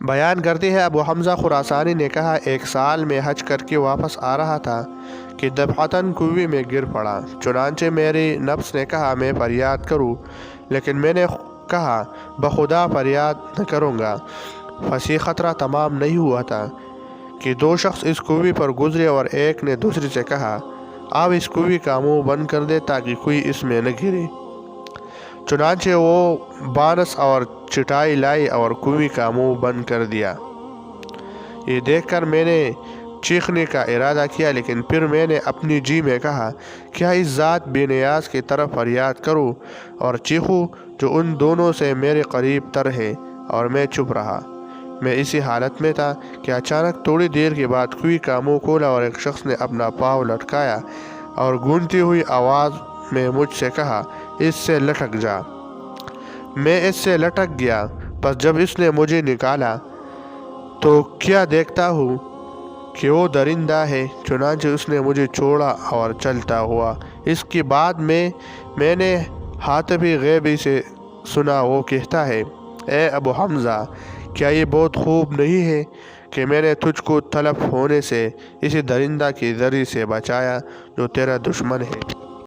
بیان کرتی ہے ابو حمزہ خراسانی نے کہا ایک سال میں حج کر کے واپس آ رہا تھا کہ دفعتاً کنویں میں گر پڑا۔ چنانچہ میری نفس نے کہا میں فریاد کروں، لیکن میں نے کہا بخدا فریاد نہ کروں گا۔ پھنسی خطرہ تمام نہیں ہوا تھا کہ دو شخص اس کنویں پر گزرے اور ایک نے دوسرے سے کہا اب اس کنویں کا منہ بند کر دے تاکہ کوئی اس میں نہ گرے۔ چنانچہ وہ بانس اور چٹائی لائی اور کنویں کا منہ بند کر دیا۔ یہ دیکھ کر میں نے چیخنے کا ارادہ کیا، لیکن پھر میں نے اپنی جی میں کہا کیا اس ذات بے نیاز کی طرف فریاد کروں اور چیخوں جو ان دونوں سے میرے قریب تر ہے، اور میں چپ رہا۔ میں اسی حالت میں تھا کہ اچانک تھوڑی دیر کے بعد کنویں کا منہ کھولا اور ایک شخص نے اپنا پاؤں لٹکایا اور گونجتی ہوئی آواز میں مجھ سے کہا اس سے لٹک جا۔ میں اس سے لٹک گیا، پس جب اس نے مجھے نکالا تو کیا دیکھتا ہوں کہ وہ درندہ ہے۔ چنانچہ اس نے مجھے چھوڑا اور چلتا ہوا۔ اس کے بعد میں نے حاتبی غیبی سے سنا وہ کہتا ہے اے ابو حمزہ، کیا یہ بہت خوب نہیں ہے کہ میں نے تجھ کو تلف ہونے سے اسی درندہ کی زری سے بچایا جو تیرا دشمن ہے۔